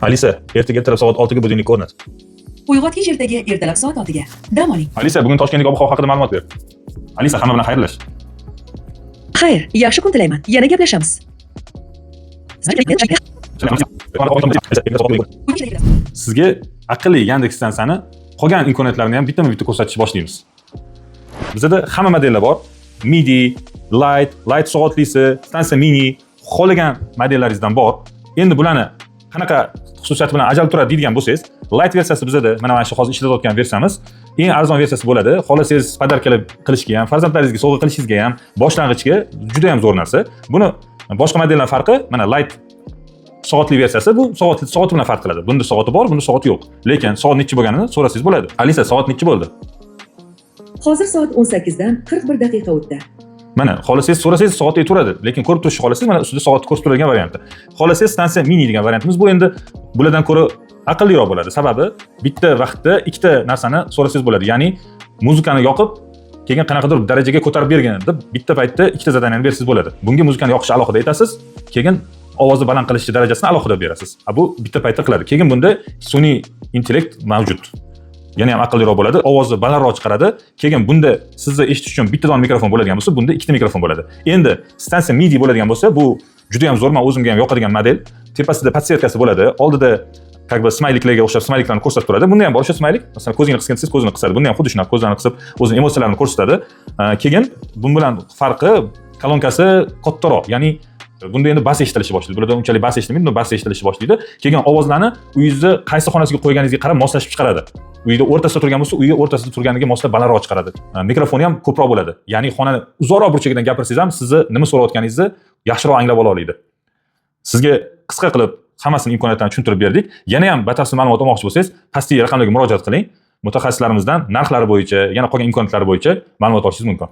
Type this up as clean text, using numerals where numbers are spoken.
Alisa, ertaga ertalab soat 6 ga budilnik o'rnat. Uyg'otgich ertaga ertalab soat 6 ga. Dam oling. Alisa, bugun Toshkentdagi ob-havo haqida ma'lumot ber. Alisa, hamma bilan xayrlash. Xayr, yaxshi kun tilayman. Yana gaplashamiz. Sizga aqlli Yandex stansiyani qolgan imkoniyatlarini ham bittama-bitta ko'rsatishni boshlaymiz. Bizda hamma modellar bor. MIDI, Light soatlisi, stansiya mini, xohlagan modellaringizdan bor. Endi bularni qanaqa xususiyati bilan ajralib turadi deydigan bo'lsangiz, Light versiyasi bizda mana shu hozir ishlatayotgan versiyamiz. Eng arzon versiyasi bo'ladi. Xohlasangiz podarkalar qilishga ham, farzandlaringizga sovg'a qilishingizga ham, boshlang'ichga juda ham zo'r narsa. Buni boshqa modellar farqi, mana Light soatli versiyasi bu soat bilan farq qiladi. Bunda soati bor, bunda soati yo'q. Lekin soat nechi bo'lganini so'rasangiz bo'ladi. Alisa, soat nechi bo'ldi? Hozir soat 18 dan 41 daqiqa o'tdi. Mana xohlasangiz so'rasangiz soatga turadi, lekin ko'rib turishni xohlasangiz mana ustida soat ko'rsatib turadigan varianti. Xohlasangiz stansiya mini degan variantimiz bu endi bulardan ko'ra aqlliroq bo'ladi. Sababi bitta vaqtda ikkita narsani so'rasangiz bo'ladi. Ya'ni muzikani yoqib, keyin qanaqadir darajaga ko'tarib bergin deb bitta paytda ikkita zadaniyani bersangiz bo'ladi. Bunga muzikani yoqishni alohida aytasiz, keyin ovozni baland qilish darajasini alohida berasiz. Bu bitta paytda qiladi. Keyin bunda sun'iy intellekt mavjud. Yana ham aqlliroq bo'ladi, ovozni balandroq chiqaradi. Keyin bunda sizni eshitish uchun bitta don mikrofon bo'ladigan bo'lsa, bunda ikkita mikrofon bo'ladi. Endi stansiya MIDI bo'ladigan bo'lsa, bu juda ham zo'r, men o'zimga ham yoqadigan model. Tepasida podsetkasi bo'ladi, oldida как бы smayliklarga o'xshab smayliklarni ko'rsatib turadi. Bunda ham bor o'sha smaylik. Masalan, ko'zingni qisgan siz ko'zni qisadi. Bunda ham xuddi shunaqa ko'zlarni qisib, o'zining emosiyalarini ko'rsatadi. Keyin bun bilan farqi kolonkasi kattaroq, ya'ni bunda endi bas eshitilishi boshlaydi. Bularda unchalik bas eshitilmaydi, bunda bas eshitilishi boshlaydi. Keyin ovozlarni uyingizni qaysi xonasiga qo'yganingizga qarab moslashib chiqaradi. Uyda o'rtasida turgan bo'lsa, uyga o'rtasida turganiga moslab balandroq chiqaradi. Mikrofoni ham ko'proq bo'ladi. Ya'ni xonani uzoqroq burchagidan gapirsangiz ham sizni nima so'rayotganingizni yaxshiroq anglab ola oladi. Sizga qisqa qilib hammasini imkoniyatlarini tushuntirib berdik. Yana ham batafsil ma'lumot olmoqchi bo'lsangiz, pastdagi raqamlarga murojaat qiling. Mutaxassislarimizdan narxlari bo'yicha, yana qolgan imkoniyatlari bo'yicha ma'lumot olishingiz mumkin.